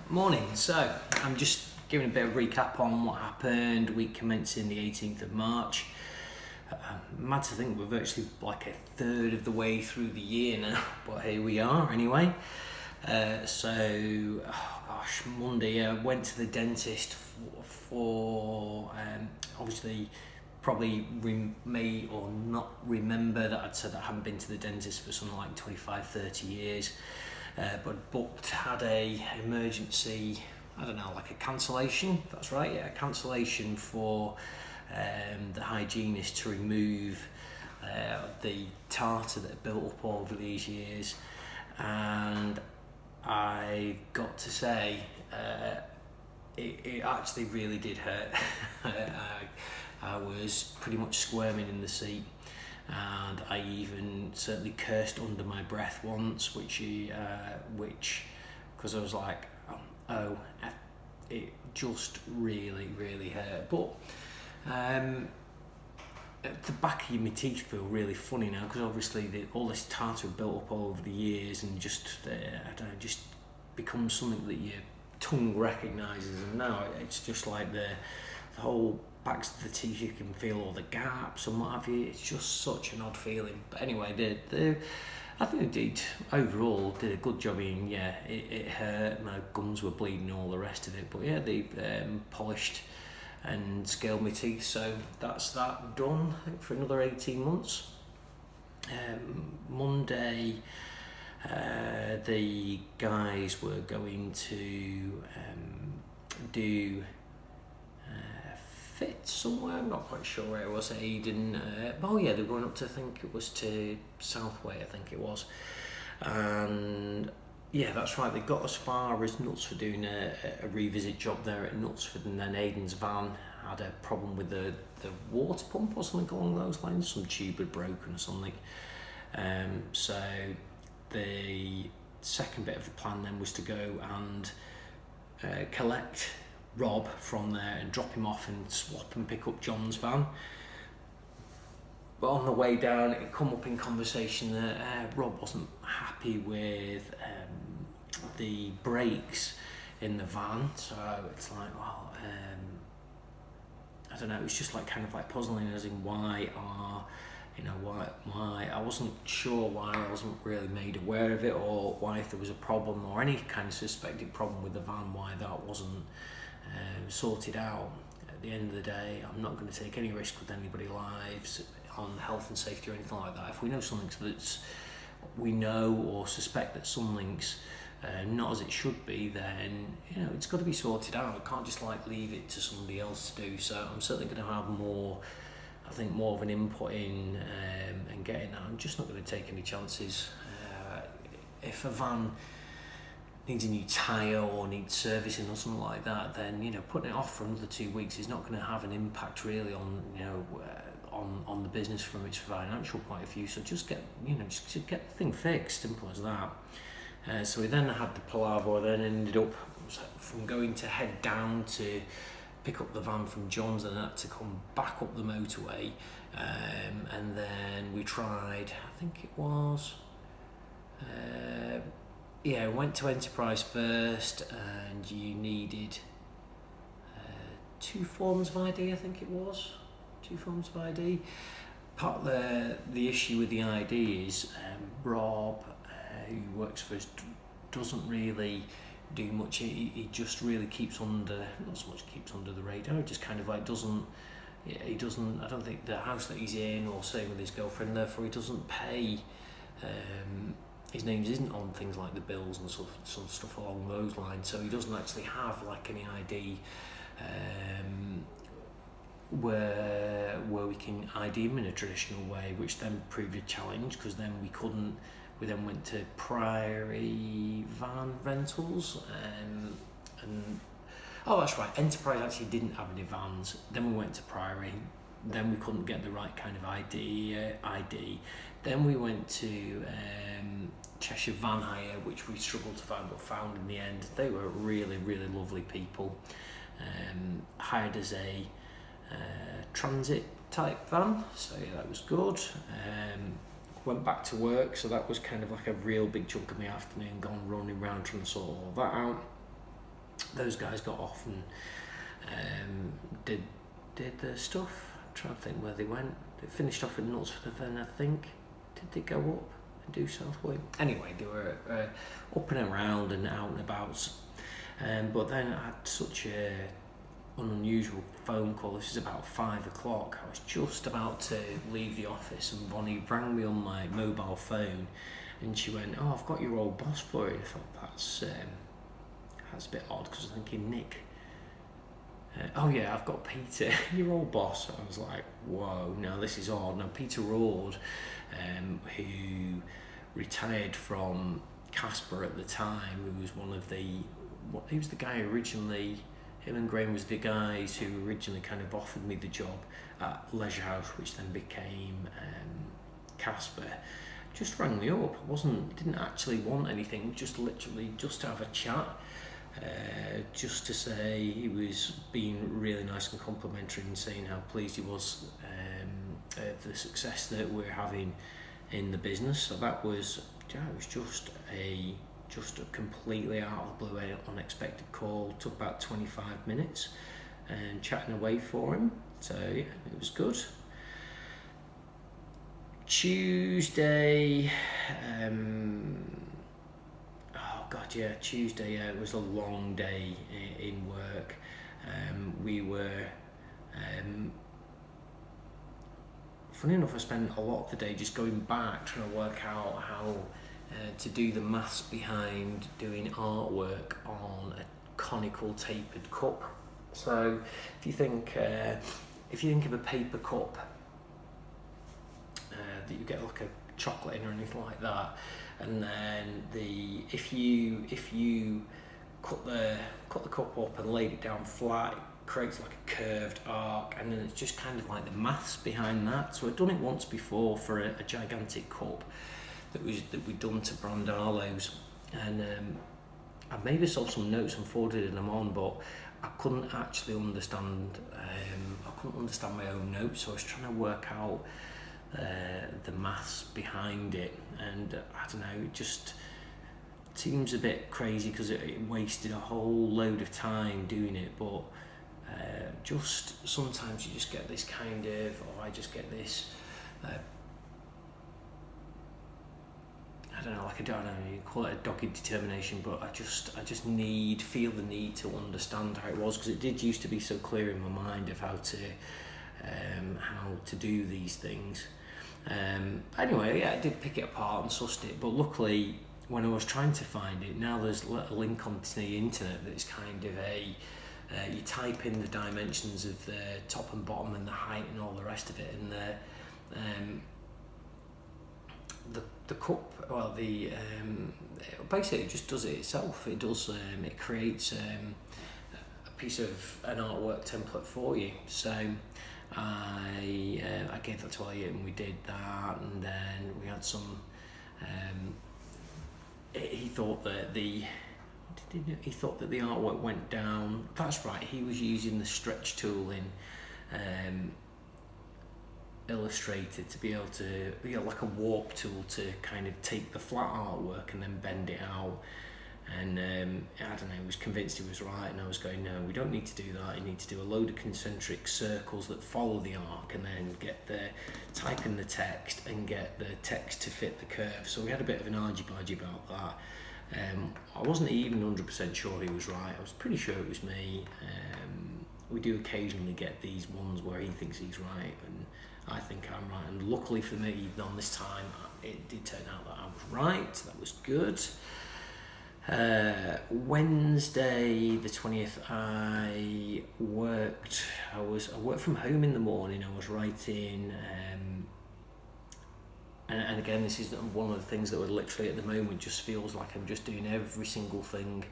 Morning. So, I'm just giving a bit of recap on what happened week commencing the 18th of March. Mad to think we're virtually like a third of the way through the year now, but here we are anyway. Monday I went to the dentist for obviously probably may or not remember that I'd said that I haven't been to the dentist for something like 25-30 years. But booked, had a emergency, I don't know, like a cancellation, that's right, yeah, a cancellation for the hygienist to remove the tartar that built up over these years. And I got to say, it actually really did hurt. I was pretty much squirming in the seat, and I even certainly cursed under my breath once, which because I was like, it just really hurt. But at the back of my teeth feel really funny now, because obviously all this tartar built up all over the years, and just just becomes something that your tongue recognises, and now it's just like the whole backs of the teeth, you can feel all the gaps and what have you. It's just such an odd feeling. But anyway, I think they did a good job. It hurt, my gums were bleeding, all the rest of it. But yeah, they polished and scaled my teeth, so that's that done, I think, for another 18 months. Monday, the guys were going to do fit somewhere, I'm not quite sure where it was, Aden. They were going up to, I think it was to Southway, I think it was. And yeah, that's right, they got as far as Knutsford doing a revisit job there at Knutsford, and then Aiden's van had a problem with the water pump or something along those lines, some tube had broken or something. So the second bit of the plan then was to go and collect Rob from there and drop him off and swap and pick up John's van. But on the way down, it come up in conversation that Rob wasn't happy with the brakes in the van. So it's like, well, I don't know. It was just like kind of like puzzling, as in why I wasn't sure why I wasn't really made aware of it, or why, if there was a problem or any kind of suspected problem with the van, why that wasn't sorted out. At the end of the day, I'm not going to take any risk with anybody's lives on health and safety or anything like that. If we know we know or suspect that something's not as it should be, then it's got to be sorted out. I can't just leave it to somebody else to do. So I'm certainly going to have more of an input in and getting that. I'm just not going to take any chances. If a van needs a new tyre or needs servicing or something like that, then putting it off for another 2 weeks is not going to have an impact really on on the business from its financial point of view. So just get the thing fixed, simple as that. So we then had the palaver, then ended up from going to head down to pick up the van from John's, and had to come back up the motorway, and then we tried, I think it was went to Enterprise first, and you needed 2 forms of ID, I think it was. 2 forms of ID. Part of the issue with the ID is Rob, who works for us, doesn't really do much. He just really keeps not so much keeps under the radar, just kind of he doesn't, I don't think the house that he's in, or staying with his girlfriend, therefore he doesn't pay, his name isn't on things like the bills and some stuff along those lines, so he doesn't actually have any ID where we can ID him in a traditional way, which then proved a challenge, because then we then went to Priory Van Rentals, and that's right, Enterprise actually didn't have any vans. Then we went to Priory, then we couldn't get the right kind of ID. Then we went to Cheshire Van Hire, which we struggled to find, but found in the end. They were really lovely people. Hired as a transit type van, so yeah, that was good. Went back to work, so that was kind of like a real big chunk of my afternoon gone running around trying to sort all that out. those guys got off and did their stuff. I'm trying to think where they went. They finished off at Knutsford, then I think. Did they go up and do Southway? Anyway, they were up and around and out and about. But then I had such an unusual phone call. This is about 5 o'clock. I was just about to leave the office and Bonnie rang me on my mobile phone and she went, "Oh, I've got your old boss for you." I thought, that's a bit odd, because I was thinking, Nick, oh yeah, I've got Peter, your old boss. I was like, whoa, no, this is odd. Now, Peter Ord, who retired from Casper at the time, who was he was the guy originally, him and Graham was the guys who originally kind of offered me the job at Leisure House, which then became Casper. Just rang me up. Didn't actually want anything, just literally just to have a chat. Just to say he was being really nice and complimentary and saying how pleased he was the success that we're having in the business. So that was, it was just a completely out of the blue, unexpected call. Took about 25 minutes and chatting away for him. So yeah, it was good. Tuesday, Tuesday, it was a long day in work. We were, funny enough, I spent a lot of the day just going back, trying to work out how to do the maths behind doing artwork on a conical tapered cup. So if you think of a paper cup that you get like a chocolate in or anything like that, and then if you cut the cup up and laid it down flat, it creates like a curved arc, and then it's just kind of like the maths behind that. So I'd done it once before for a gigantic cup that we'd done to Brandalo's, and I made myself some notes and forwarded them on, but I couldn't actually understand. I couldn't understand my own notes, so I was trying to work out the maths behind it, and I don't know, it just seems a bit crazy because it wasted a whole load of time doing it. But just sometimes you just get this kind of, or I just get this, I don't know, you call it a dogged determination, but I just feel the need to understand how it was, because it did used to be so clear in my mind of how to do these things. Anyway, yeah, I did pick it apart and sussed it, but luckily when I was trying to find it, now there's a link onto the internet that's kind of you type in the dimensions of the top and bottom and the height and all the rest of it, and the cup, well, basically it just does it itself. It does, it creates a piece of an artwork template for you. So I gave that to Elliot and we did that, and then we had some. He thought that the artwork went down. That's right. He was using the stretch tool in Illustrator to be able to, like a warp tool to kind of take the flat artwork and then bend it out. And I don't know, I was convinced he was right, and I was going, no, we don't need to do that. You need to do a load of concentric circles that follow the arc, and then type in the text and get the text to fit the curve. So we had a bit of an argy-bargy about that. I wasn't even 100% sure he was right. I was pretty sure it was me. We do occasionally get these ones where he thinks he's right and I think I'm right, and luckily for me, on this time, it did turn out that I was right. That was good. Wednesday the 20th, I worked from home in the morning. I was writing, and again, this is one of the things that would literally at the moment just feels like I'm just doing every single thing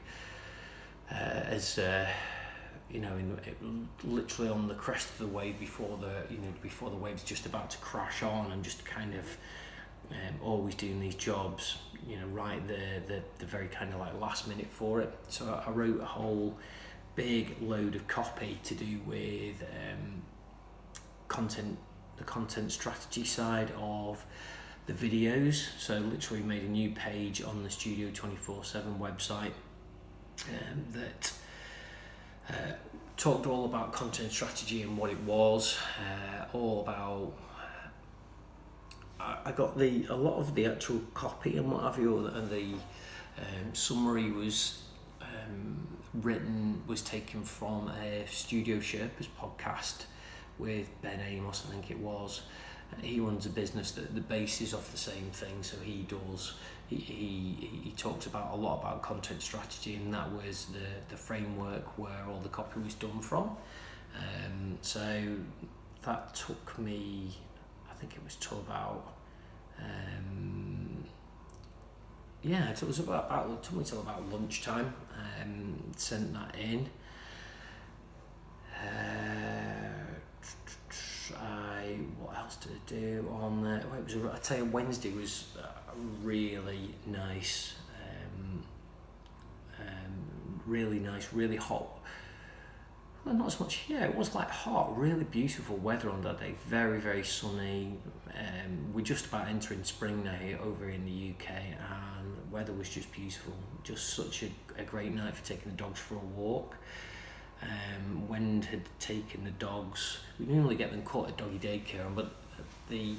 literally on the crest of the wave before the wave's just about to crash on, and just kind of always doing these jobs, right the very kind of like last minute for it. So I wrote a whole big load of copy to do with the content strategy side of the videos. So literally made a new page on the Studio 24/7 website that Talked all about content strategy and what it was, all about. I got a lot of the actual copy and what have you, and the summary was was taken from a Studio Sherpas podcast with Ben Amos, I think it was. He runs a business that the base is off the same thing, so he talks about a lot about content strategy, and that was the framework where all the copy was done from. So that took me, I think it was till about it took me till about lunchtime. Sent that in. What else did I do on there? I'd say Wednesday was really nice. Really nice, really hot. Well, not as much. Yeah, it was like hot, really beautiful weather on that day. Very, very sunny. We're just about entering spring now here over in the UK, and the weather was just beautiful. Just such a great night for taking the dogs for a walk. Wend had taken the dogs. We normally get them cut at doggy daycare, but the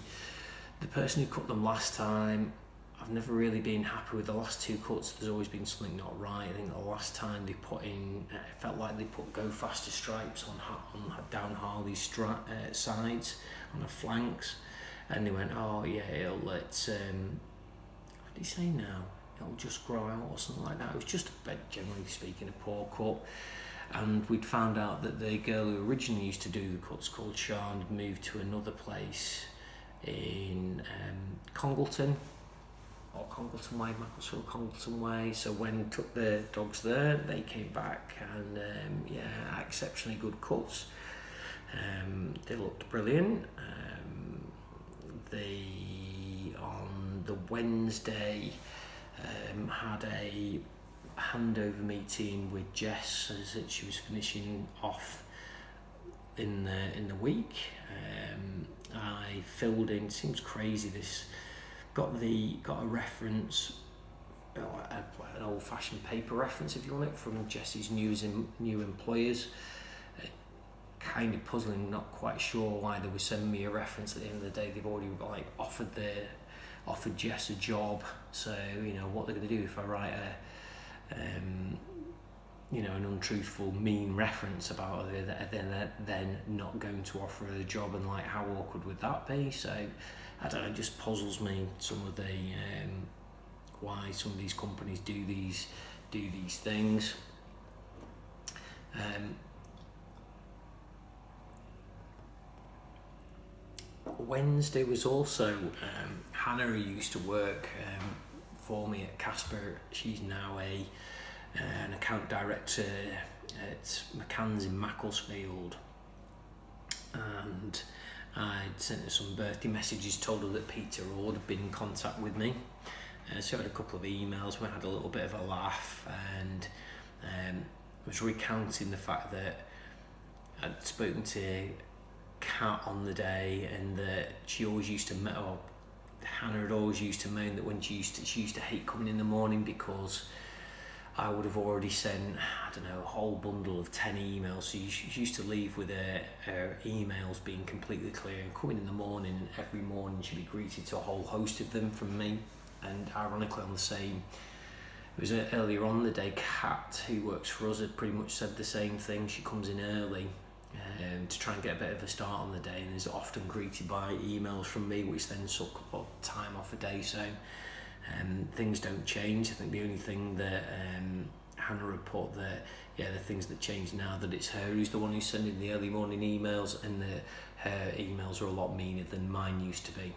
person who cut them last time, I've never really been happy with the last two cuts. There's always been something not right. I think the last time they put in, it felt like they put Go Faster stripes on down Harley's sides, on her flanks, and they went, oh yeah, what did he say now? It'll just grow out or something like that. It was just, generally speaking, a poor cut. And we'd found out that the girl who originally used to do the cuts, called Sean, had moved to another place in Congleton Way, Macclesfield Congleton Way. So when took the dogs there, they came back and exceptionally good cuts. They looked brilliant. On the Wednesday had a handover meeting with Jess as she was finishing off in the week. I filled in. Seems crazy. This got a reference, an old-fashioned paper reference, if you want it, from Jess's new employers. Kind of puzzling. Not quite sure why they were sending me a reference. At the end of the day, they've already offered Jess a job. So what they're going to do if I write an untruthful, mean reference about her, then not going to offer her a job, and like how awkward would that be? So I don't know, it just puzzles me, some of the why some of these companies do these things. Wednesday was also Hannah, who used to work for me at Casper. She's now an account director at McCann's in Macclesfield, and I'd sent her some birthday messages, told her that Peter Ord had been in contact with me. So I had a couple of emails, we had a little bit of a laugh, and was recounting the fact that I'd spoken to Kat on the day, and that she always used to Hannah had always used to moan that when she used to hate coming in the morning because I would have already sent, a whole bundle of 10 emails. So she used to leave with her emails being completely clear, and coming in the morning, and every morning she'd be greeted to a whole host of them from me. And ironically, it was earlier on the day, Kat, who works for us, had pretty much said the same thing. She comes in early to try and get a bit of a start on the day, and is often greeted by emails from me, which then suck time off a day. So things don't change. I think the only thing that Hannah report that the things that change now, that it's her who's the one who's sending the early morning emails, and her emails are a lot meaner than mine used to be.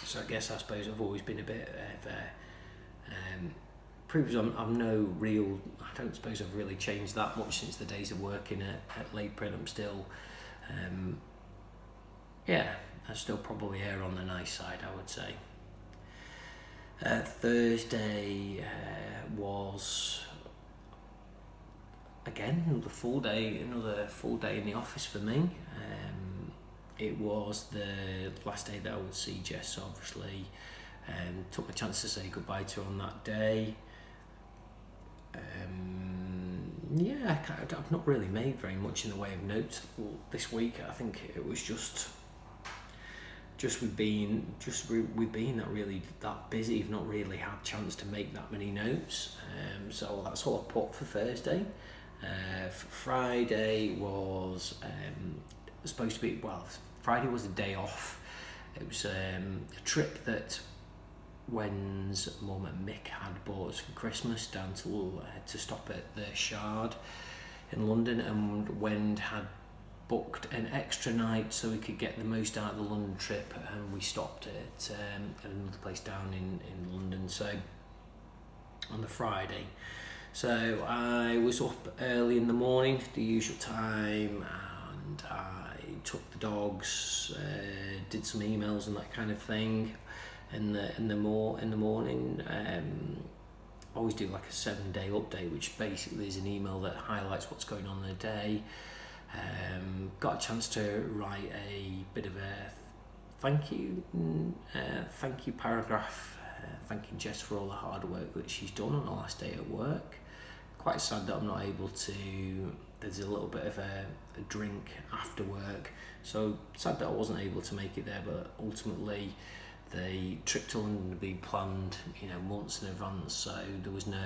So I suppose I've always been a bit of proves I'm no real. I don't suppose I've really changed that much since the days of working at Late Print. I'm still I still probably err on the nice side, I would say. Thursday was again another full day in the office for me. It was the last day that I would see Jess, so obviously took a chance to say goodbye to her on that day. I've not really made very much in the way of notes this week. I think it was just we've been that busy. We've not really had a chance to make that many notes. So that's all I put for Thursday. Friday was supposed to be, Friday was a day off. It was a trip that Wen's mum and Mick had bought us for Christmas down to stop at the Shard in London, and Wen had booked an extra night so we could get the most out of the London trip, and we stopped at another place down in London. So on the Friday, so I was up early in the morning, the usual time, and I took the dogs, did some emails and that kind of thing. In the morning, always do like a 7-day update, which basically is an email that highlights what's going on in the day. Got a chance to write a bit of a thank you paragraph, thanking Jess for all the hard work that she's done on the last day at work. Quite sad that I'm not able to. There's a little bit of a drink after work, so sad that I wasn't able to make it there. But ultimately, the trip to London had been planned, months in advance, so there was no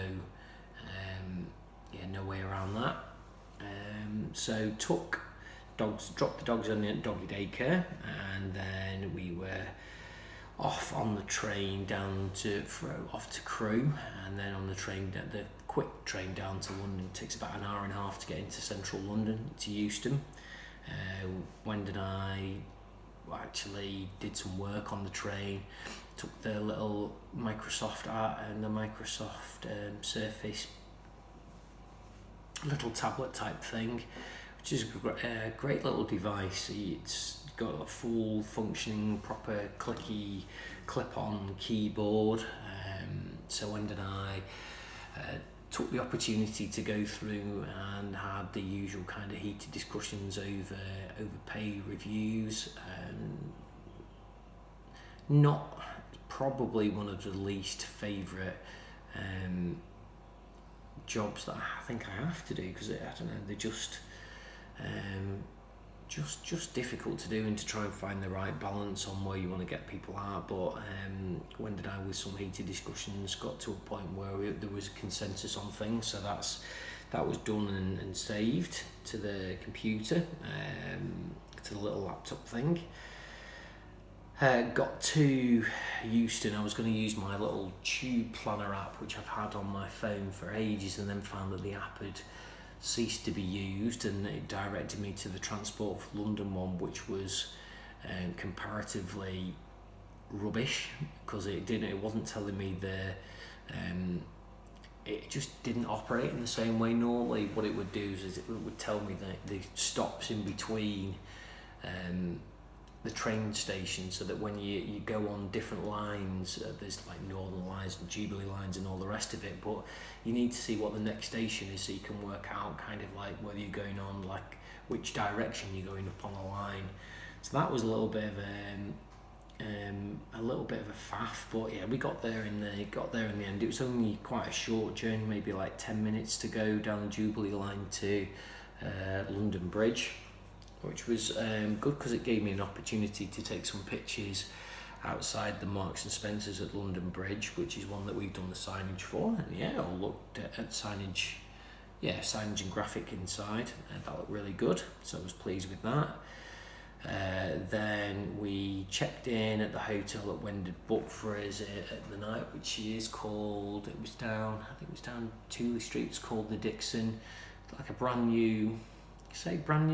way around that. So dropped the dogs on the doggy daycare, and then we were off on the train off to Crewe, and then on the train, the quick train down to London. It takes about an hour and a half to get into central London, to Euston. When did I actually did some work on the train, took the little Microsoft Art and the Microsoft Surface little tablet type thing, which is a great little device. It's got a full functioning, proper clicky clip-on keyboard. So when did I took the opportunity to go through and had the usual kind of heated discussions over pay reviews. Not probably one of the least favourite jobs that I think I have to do, because I don't know, they're just difficult to do, and to try and find the right balance on where you want to get people out. But when did I, with some heated discussions, got to a point where there was a consensus on things, so that was done and saved to the computer, to the little laptop thing. Got to Euston. I was going to use my little Tube Planner app, which I've had on my phone for ages, and then found that the app had ceased to be used, and it directed me to the Transport for London one, which was comparatively rubbish, because it wasn't telling me it just didn't operate in the same way. Normally what it would do is it would tell me that the stops in between the train station, so that when you go on different lines, there's like Northern lines and Jubilee lines and all the rest of it, but you need to see what the next station is, so you can work out kind of like whether you're going on, like which direction you're going up on the line. So that was a little bit of a faff, but yeah, we got there in the end. It was only quite a short journey, maybe like 10 minutes to go down the Jubilee line to London Bridge, which was good, because it gave me an opportunity to take some pictures outside the Marks and Spencers at London Bridge, which is one that we've done the signage for. And yeah, I looked at signage and graphic inside, and that looked really good, so I was pleased with that. Then we checked in at the hotel that Wendy booked for us at the night, which is called, it was down Tooley Street, it's called the Dixon. It's like a brand new,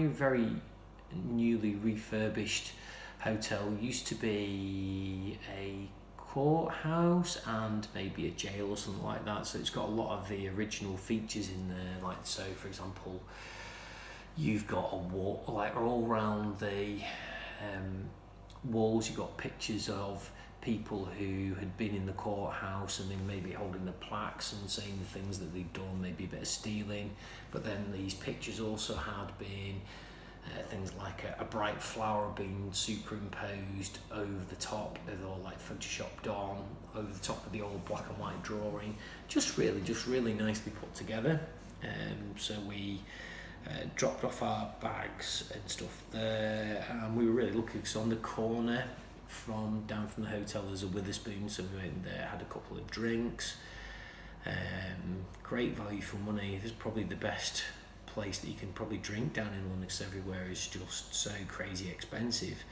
very newly refurbished hotel. Used to be a courthouse and maybe a jail or something like that, so it's got a lot of the original features in there, like, so for example, you've got a wall, like all around the walls, you've got pictures of people who had been in the courthouse, and then maybe holding the plaques and saying the things that they'd done, maybe a bit of stealing. But then these pictures also had been things like a bright flower being superimposed over the top. They're all like photoshopped on over the top of the old black and white drawing. Just really nicely put together. So we dropped off our bags and stuff there, and we were really lucky because on the corner down from the hotel there's a Witherspoon, so we went there, had a couple of drinks. Great value for money. This is probably the best place that you can probably drink down in London, because everywhere is just so crazy expensive.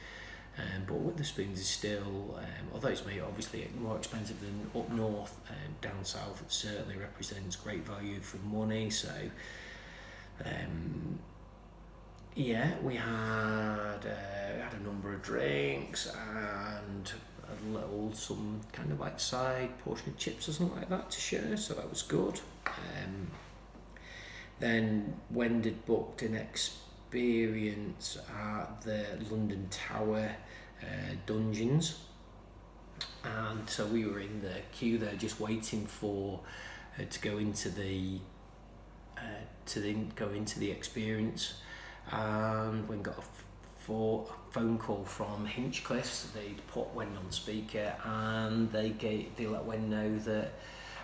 But Witherspoons is still, although it's made obviously more expensive than up north, down south it certainly represents great value for money. So yeah, we had a number of drinks and some kind of like side portion of chips or something like that to share, so that was good. Then Wended booked an experience at the London Tower dungeons, and so we were in the queue there just waiting for to go into the experience, and we got a phone call from Hinchcliffe's. They'd put Wen on speaker, and they let Wen know that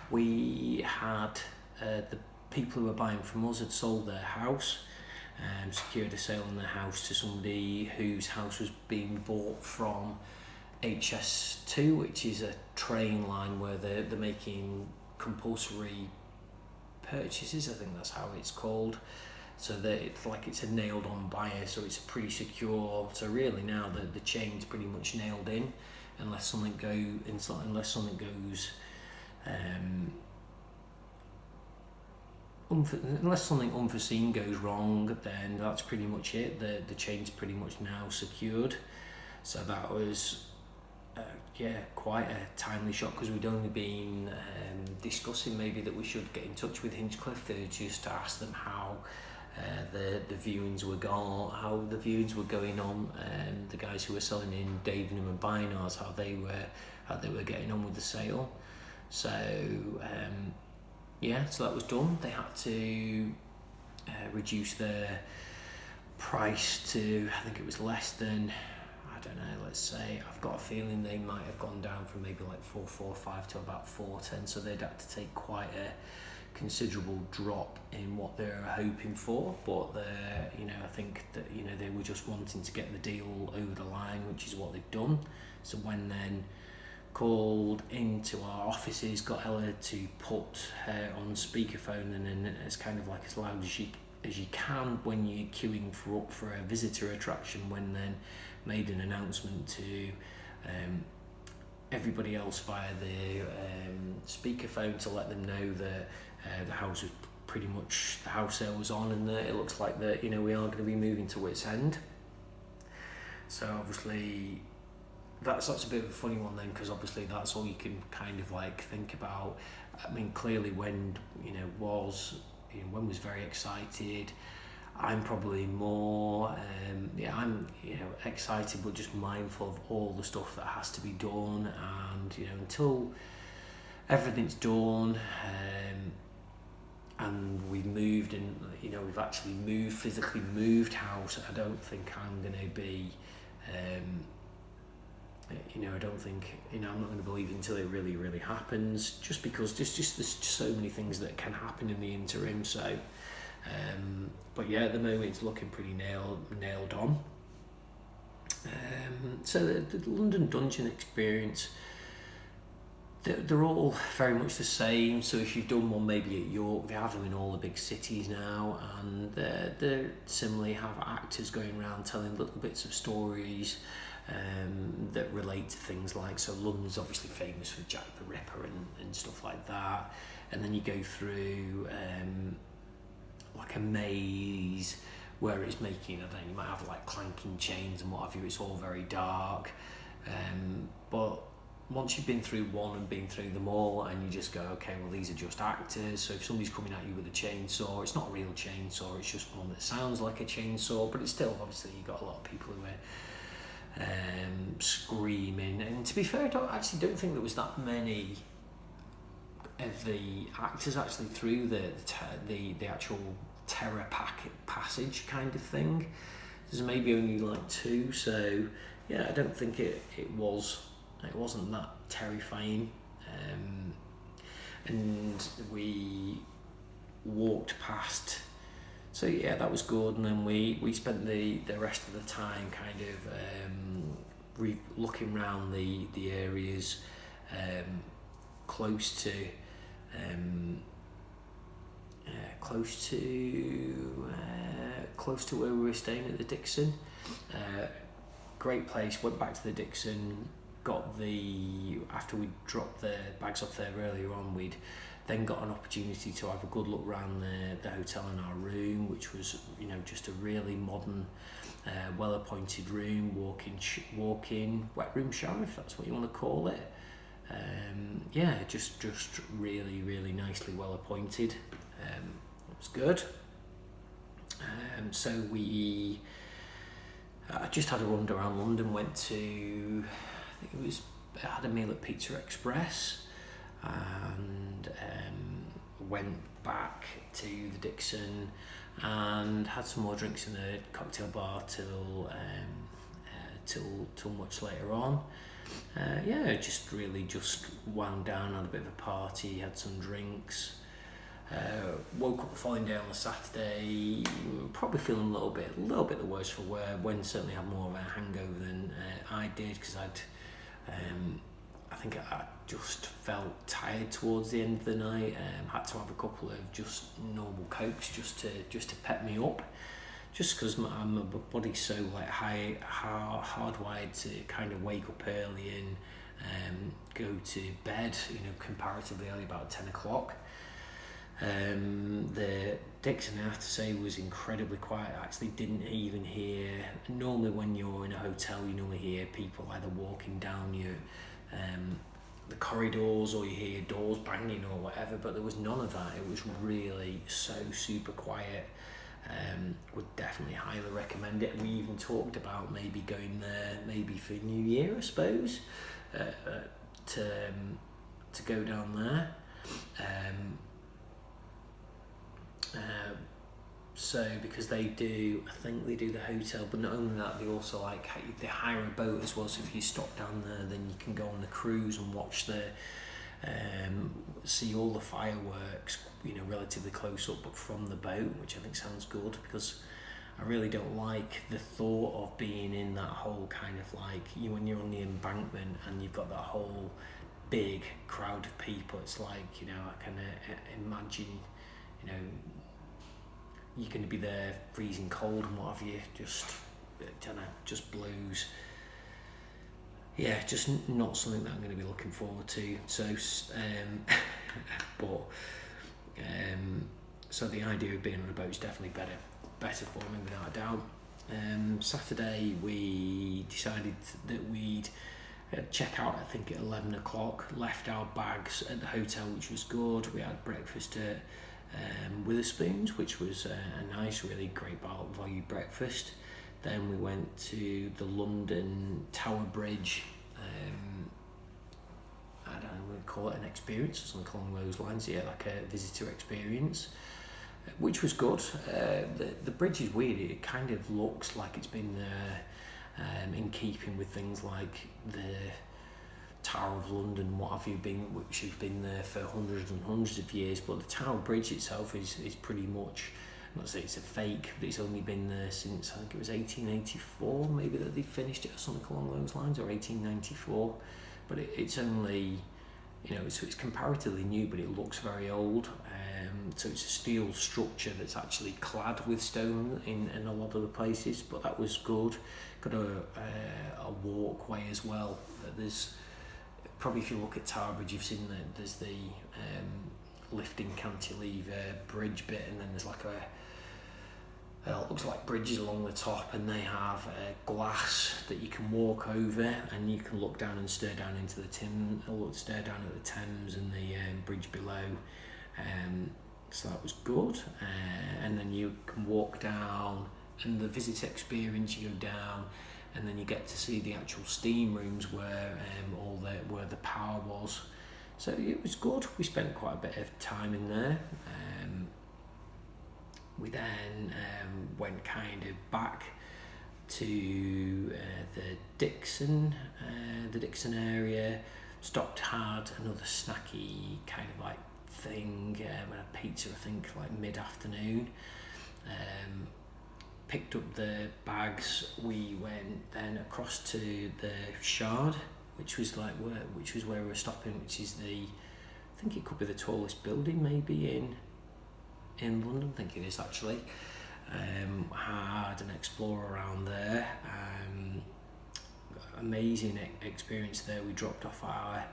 we had the people who were buying from us had sold their house, secured a sale on their house to somebody whose house was being bought from HS2, which is a train line where they're making compulsory purchases, I think that's how it's called. So that it's a nailed on buyer, so it's pretty secure. So really now the chain's pretty much nailed in, unless something unless something unforeseen goes wrong, then that's pretty much it. The chain's pretty much now secured. So that was quite a timely shot, because we'd only been discussing maybe that we should get in touch with Hinchcliffe just to ask them how the viewings were going on, and the guys who were selling in Davenham and Bynars, how they were getting on with the sale. So so that was done. They had to reduce their price to, I think it was less than, I don't know, let's say, I've got a feeling they might have gone down from maybe like 445 to about 410, so they'd had to take quite a considerable drop in what they were hoping for. But I think that they were just wanting to get the deal over the line, which is what they've done. So when then called into our offices, got Ella to put her on speakerphone, and then as kind of like as loud as you can when you're queuing for a visitor attraction, when then made an announcement to everybody else via the speakerphone to let them know that the house sale was on, and that it looks like that we are going to be moving to Wits End. So obviously that's a bit of a funny one then, because obviously that's all you can kind of like think about. I mean, clearly when was very excited. I'm probably more I'm excited, but just mindful of all the stuff that has to be done, and until everything's done and we've moved, and we've actually physically moved house, I don't think I'm going to be I don't think I'm not going to believe until it really, really happens, just because there's so many things that can happen in the interim. So but yeah, at the moment it's looking pretty nailed on. So the London Dungeon experience, they're all very much the same. So if you've done one maybe at York, they have them in all the big cities now, and they similarly have actors going around telling little bits of stories that relate to things like, so London's obviously famous for Jack the Ripper and stuff like that, and then you go through like a maze where it's making, I don't know, you might have like clanking chains and what have you, it's all very dark, but once you've been through one and been through them all, and you just go, okay, well these are just actors, so if somebody's coming at you with a chainsaw, it's not a real chainsaw, it's just one that sounds like a chainsaw, but it's still, obviously you've got a lot of people who are screaming, and to be fair, I don't think there was that many of the actors actually through the actual terror passage kind of thing. There's maybe only like 2, so yeah, I don't think it wasn't that terrifying, and we walked past. So yeah, that was good. And then we spent the rest of the time kind of looking around the areas close to close to where we were staying at the Dixon. Great place. Went back to the Dixon. After we dropped the bags off there earlier on, we'd then got an opportunity to have a good look around the hotel and our room, which was, just a really modern, well appointed room, walk-in wet room shower, if that's what you want to call it. Just really, really nicely well appointed. It was good. So I just had a run around London, went to, I had a meal at Pizza Express, and went back to the Dixon and had some more drinks in the cocktail bar till much later on. Just wound down, had a bit of a party, had some drinks. Woke up the following day on the Saturday, probably feeling a little bit the worse for wear. When certainly had more of a hangover than I did, because I think I just felt tired towards the end of the night. Had to have a couple of just normal cokes just to pep me up, just because my body's so like hardwired to kind of wake up early and go to bed, comparatively early, about 10 o'clock. The Dixon, I have to say, was incredibly quiet. I actually didn't even hear. Normally when you're in a hotel, you normally hear people either walking down the corridors, or you hear doors banging or whatever, but there was none of that. It was really so super quiet. Would definitely highly recommend it. We even talked about maybe going there maybe for New Year, I suppose, to go down there. So because I think they do the hotel, but not only that, they also they hire a boat as well. So if you stop down there, then you can go on the cruise and watch see all the fireworks, relatively close up, but from the boat, which I think sounds good, because I really don't like the thought of being in that whole kind of when you're on the embankment and you've got that whole big crowd of people. It's I can imagine, you're going to be there freezing cold and what have you, just blues. Yeah, just not something that I'm going to be looking forward to. So, so the idea of being on a boat is definitely better for me, without a doubt. Saturday we decided that we'd check out, I think, at 11 o'clock, left our bags at the hotel, which was good. We had breakfast at Witherspoons, which was a nice, really great value breakfast. Then we went to the London Tower Bridge. I don't know, we'd call it an experience or something along those lines. Yeah, like a visitor experience, which was good. The bridge is weird. It kind of looks like it's been in keeping with things like the Tower of London, what have you, which have been there for hundreds and hundreds of years. But the Tower Bridge itself is pretty much, I'm not saying it's a fake, but it's only been there since, I think it was 1884, maybe, that they finished it or something along those lines, or 1894. But it's only, it's comparatively new, but it looks very old. So it's a steel structure that's actually clad with stone in a lot of the places, but that was good. Got a walkway as well. There's probably, if you look at Tower Bridge, you've seen that there's the lifting cantilever bridge bit, and then there's it looks like bridges along the top, and they have glass that you can walk over, and you can look down and stare down into stare down at the Thames and the bridge below. So that was good. And then you can walk down, and the visitor experience, you go down, and then you get to see the actual steam rooms where where the power was. So it was good. We spent quite a bit of time in there. We then went kind of back to the Dixon area, stopped, had another snacky kind of thing. We had pizza, I think, like mid-afternoon. Picked up the bags. We went then across to the Shard, which was where we were stopping, which is I think it could be the tallest building maybe in London. I think it is actually. Had an explore around there. Amazing experience there. We dropped off our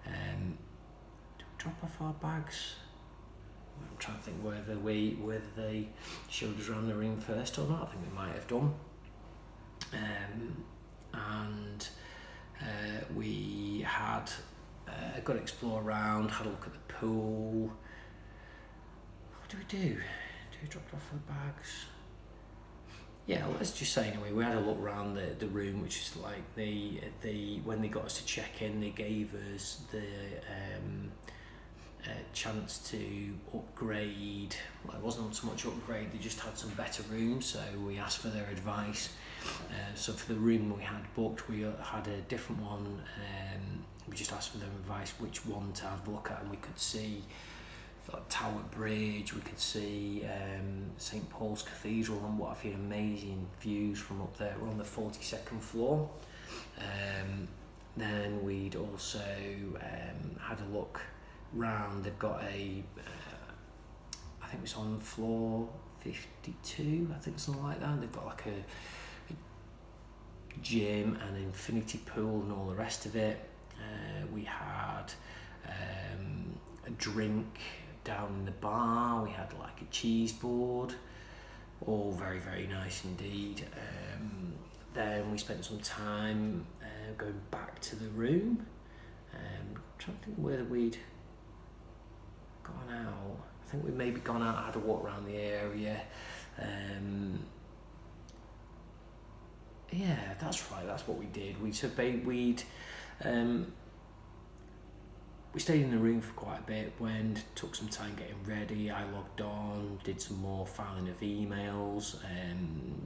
did we drop off our bags? I'm trying to think whether they showed us around the room first or not. I think they might have done. And we had a good explore around, had a look at the pool. What do we do? Do we drop off the bags? Yeah, let's just say anyway, we had a look around the room, which is like when they got us to check in, they gave us the chance to upgrade. Well, it wasn't so much upgrade, they just had some better rooms, so we asked for their advice. So for the room we had booked, we had a different one. We just asked for their advice which one to have a look at, and we could see Tower Bridge, we could see St Paul's Cathedral and what have you, amazing views from up there. We're on the 42nd floor. Then we'd also had a look round. They've got I think it's on floor 52, I think, something like that. They've got like a gym and infinity pool and all the rest of it. We had a drink down in the bar. We had like a cheese board, all very, very nice indeed. Then we spent some time going back to the room. Trying to think whether we'd gone out. I think we'd maybe gone out, had a walk around the area. Yeah, that's right, that's what we did. We stayed in the room for quite a bit, took some time getting ready. I logged on, did some more filing of emails,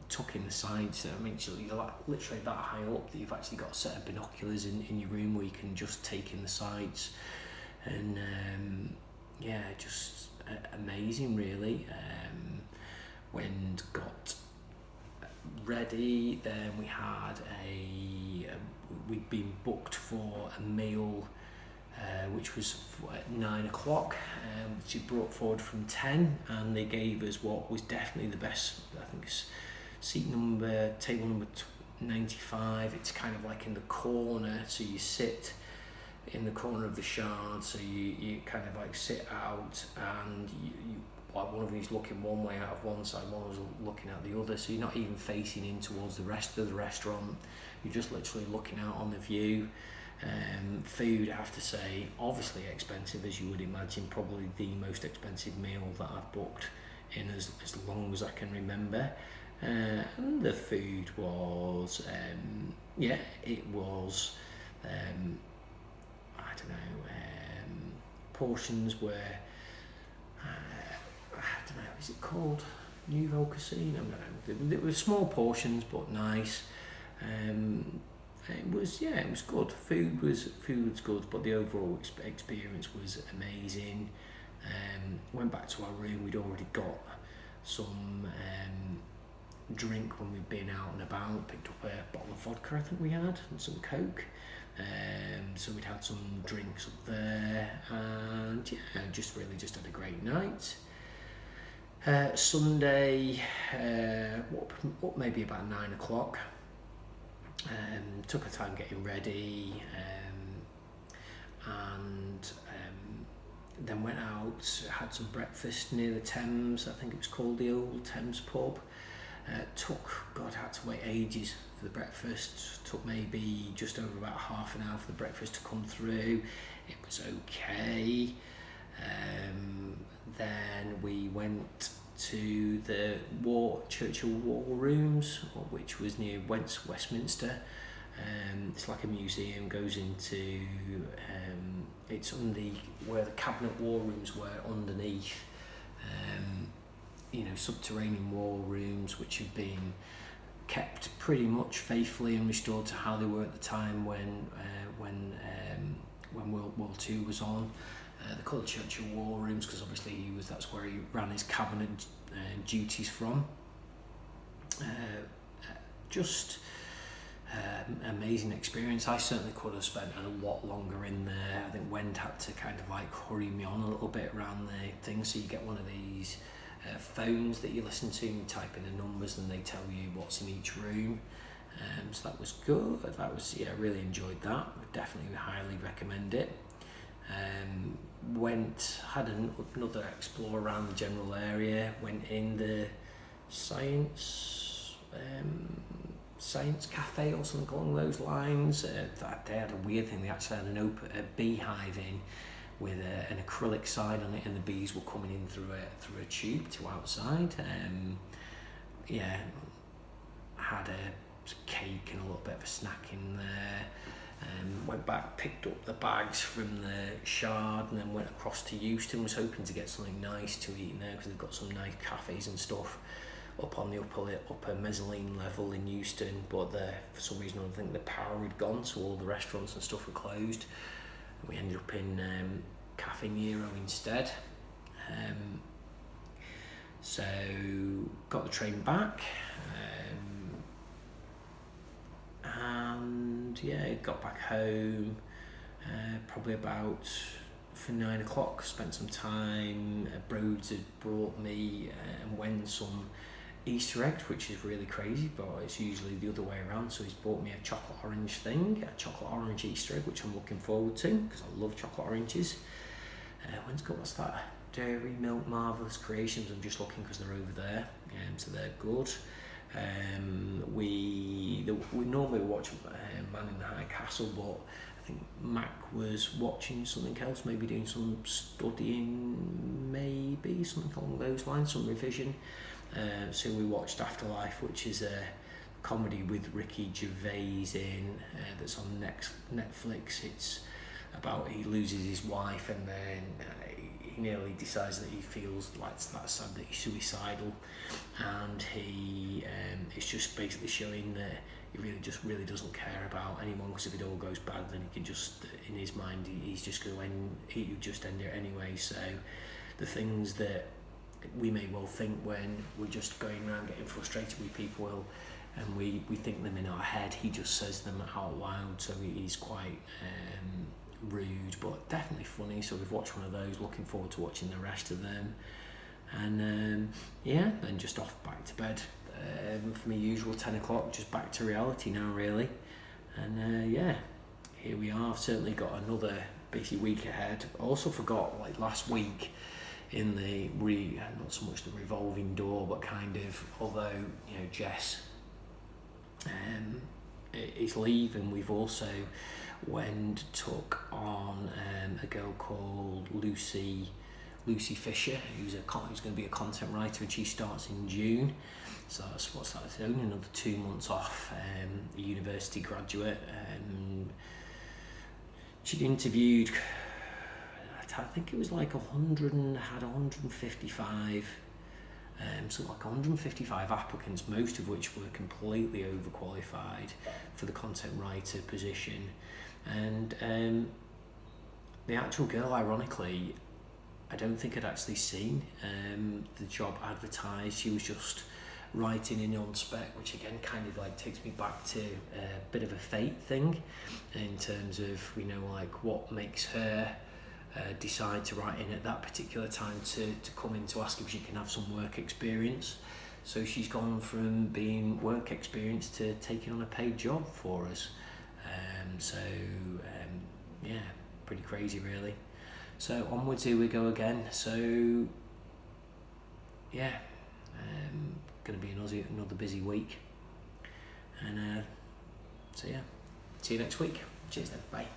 took in the sights. I mean, you're like literally that high up that you've actually got a set of binoculars in your room where you can just take in the sights. And yeah, just amazing really. When got ready, then we had we'd been booked for a meal which was at 9 o'clock, which we brought forward from 10, and they gave us what was definitely the best. I think it's table number 95. It's kind of like in the corner, so you sit in the corner of the Shard, so you kind of like sit out, and you like one of you's looking one way out of one side, one was looking out the other, so you're not even facing in towards the rest of the restaurant. You're just literally looking out on the view. Food, I have to say, obviously expensive, as you would imagine, probably the most expensive meal that I've booked in as long as I can remember. And the food was, it was, I don't know, portions were, I don't know, is it called Nouveau Cuisine? I don't know. They were small portions but nice. It was good. Food was good, but the overall experience was amazing. Went back to our room. We'd already got some drink when we'd been out and about. Picked up a bottle of vodka, I think we had, and some Coke. So we'd had some drinks up there, and yeah, just had a great night. Sunday, what maybe about 9 o'clock. Took our time getting ready, and then went out, had some breakfast near the Thames. I think it was called the Old Thames Pub. Had to wait ages for the breakfast. Took maybe just over about half an hour for the breakfast to come through. It was okay. Then we went to the Churchill War Rooms, which was near Westminster. It's like a museum, goes into it's where the Cabinet War Rooms were underneath, subterranean war rooms, which have been kept pretty much faithfully and restored to how they were at the time when World War II was on. They call it Churchill War Rooms because obviously that's where he ran his cabinet duties from. Just amazing experience. I certainly could have spent a lot longer in there. I think Wend had to kind of like hurry me on a little bit around the thing, so you get one of these phones that you listen to and you type in the numbers and they tell you what's in each room. So that was good. I really enjoyed that. Would definitely highly recommend it. Had another explore around the general area. Went in the science cafe or something along those lines. They had a weird thing. They actually had a beehive in with an acrylic sign on it, and the bees were coming in through a tube to outside. Had a cake and a little bit of a snack in there. Went back, picked up the bags from the Shard, and then went across to Euston. Was hoping to get something nice to eat in there because they've got some nice cafes and stuff up on the upper mezzanine level in Euston, but for some reason I think the power had gone, so all the restaurants and stuff were closed. We ended up in Cafe Nero instead. So got the train back, and got back home probably about for 9 o'clock. Spent some time. Broads had brought me and Wen some Easter eggs, which is really crazy, but it's usually the other way around. So he's bought me a chocolate orange Easter egg, which I'm looking forward to because I love chocolate oranges. What's that? Dairy Milk Marvellous Creations. I'm just looking because they're over there, so they're good. We normally watch Man in the High Castle, but I think Mac was watching something else, maybe doing some studying, maybe something along those lines, some revision. So we watched Afterlife, which is a comedy with Ricky Gervais in, that's on Netflix. It's about he loses his wife and then he nearly decides that he feels like it's that sad that he's suicidal, and it's just basically showing that he really doesn't care about anyone, because if it all goes bad then he can just, in his mind, he's just going to end it anyway. So the things that we may well think when we're just going around getting frustrated with people, and we think them in our head, he just says them out loud, so he's quite rude but definitely funny. So we've watched one of those, looking forward to watching the rest of them, and then just off back to bed for my usual 10 o'clock, just back to reality now really. And here we are. I've certainly got another busy week ahead. I also forgot, like last week, in the not so much the revolving door, but kind of, although Jess is leaving, we've also took on a girl called Lucy Fisher, who's going to be a content writer, and she starts in June. So what's that? It's only another 2 months off. A university graduate. She'd interviewed, I think it was like 155, so like 155 applicants, most of which were completely overqualified for the content writer position. And the actual girl, ironically, I don't think I'd actually seen the job advertised. She was just writing in on spec, which again kind of like takes me back to a bit of a fate thing in terms of like what makes her decide to write in at that particular time to come in to ask if she can have some work experience. So she's gone from being work experience to taking on a paid job for us. Pretty crazy really. So onwards, here we go again. So going to be another busy week, and see you next week. Cheers then, bye.